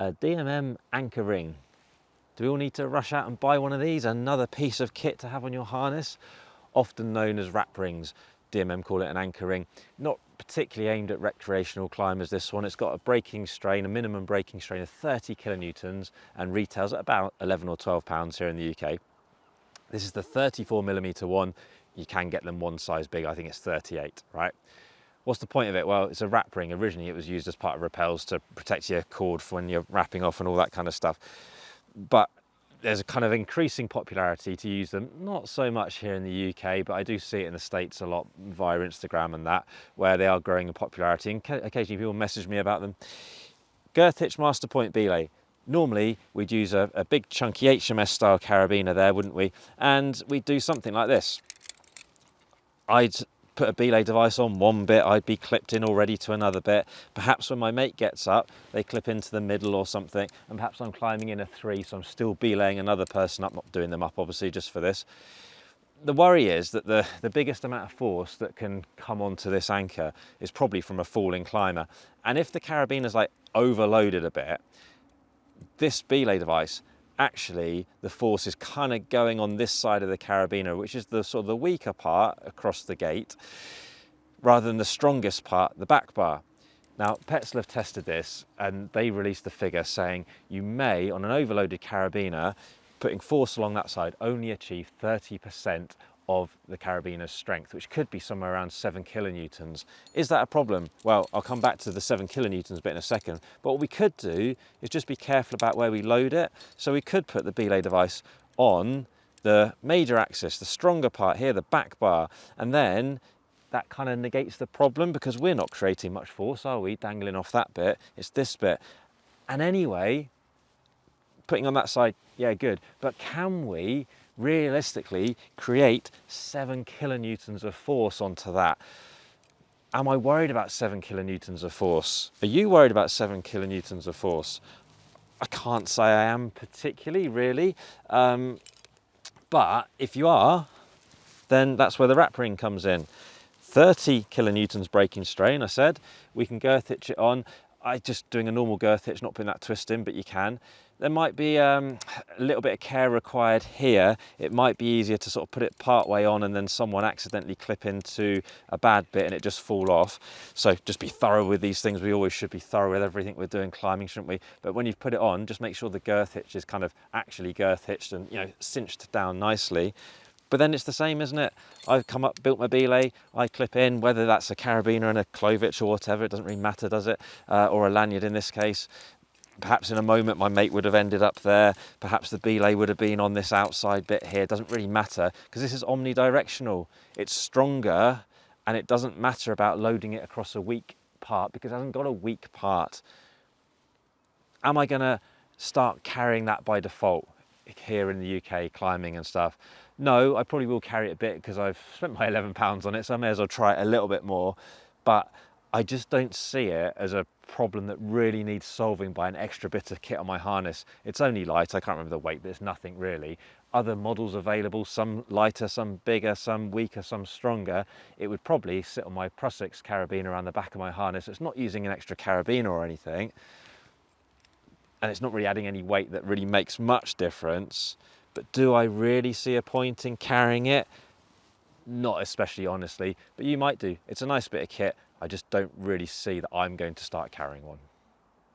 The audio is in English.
A DMM anchor ring. Do we all need to rush out and buy one of these? Another piece of kit to have on your harness, often known as wrap rings. DMM call it an anchor ring. Not particularly aimed at recreational climbers, this one. It's got a braking strain, a minimum braking strain of 30 kilonewtons and retails at about 11 or 12 pounds here in the UK. This is the 34mm one. You can get them one size big, I think it's 38, right? What's the point of it? Well, it's a wrap ring. Originally it was used as part of rappels to protect your cord for when you're wrapping off and all that kind of stuff. But there's a kind of increasing popularity to use them, not so much here in the UK, but I do see it in the States a lot via Instagram and that, where they are growing in popularity, and occasionally people message me about them. Girth hitch master point belay. Normally we'd use a big chunky HMS style carabiner there, wouldn't we? And we'd do something like this. I'd put a belay device on one bit, I'd be clipped in already to another bit. Perhaps when my mate gets up, they clip into the middle or something, and perhaps I'm climbing in a 3, so I'm still belaying another person up, not doing them up obviously just for this. The worry is that the biggest amount of force that can come onto this anchor is probably from a falling climber. And if the carabiner's like overloaded a bit, this belay device, actually the force is kind of going on this side of the carabiner, which is the sort of the weaker part across the gate, rather than the strongest part, the back bar. Now, Petzl have tested this and they released the figure saying you may, on an overloaded carabiner, putting force along that side, only achieve 30% of the carabiner's strength, which could be somewhere around 7 kilonewtons. Is that a problem? Well, I'll come back to the 7 kilonewtons bit in a second, but what we could do is just be careful about where we load it. So we could put the belay device on the major axis, the stronger part here, the back bar, and then that kind of negates the problem because we're not creating much force, are we, dangling off that bit? It's this bit. And anyway, putting on that side, yeah, good. But can we realistically create 7 kilonewtons of force onto that? Am I worried about 7 kilonewtons of force? Are you worried about 7 kilonewtons of force? I can't say I am particularly, really. But if you are, then that's where the wrap ring comes in. 30 kilonewtons braking strain, I said. We can girth hitch it on. I'm just doing a normal girth hitch, not putting that twist in, but you can. There might be a little bit of care required here. It might be easier to sort of put it part way on and then someone accidentally clip into a bad bit and it just fall off. So just be thorough with these things. We always should be thorough with everything we're doing climbing, shouldn't we? But when you've put it on, just make sure the girth hitch is kind of actually girth hitched and, you know, cinched down nicely. But then it's the same, isn't it? I've come up, built my belay, I clip in, whether that's a carabiner and a clovitch or whatever, it doesn't really matter, does it? Or a lanyard in this case. Perhaps in a moment my mate would have ended up there, perhaps the belay would have been on this outside bit here, it doesn't really matter, because this is omnidirectional. It's stronger, and it doesn't matter about loading it across a weak part, because it hasn't got a weak part. Am I gonna start carrying that by default here in the UK, climbing and stuff? No, I probably will carry it a bit because I've spent my £11 on it, so I may as well try it a little bit more. But I just don't see it as a problem that really needs solving by an extra bit of kit on my harness. It's only light, I can't remember the weight, but it's nothing really. Other models available, some lighter, some bigger, some weaker, some stronger. It would probably sit on my Prusix carabiner around the back of my harness. It's not using an extra carabiner or anything. And it's not really adding any weight that really makes much difference. But do I really see a point in carrying it? Not especially, honestly, but you might do. It's a nice bit of kit. I just don't really see that I'm going to start carrying one.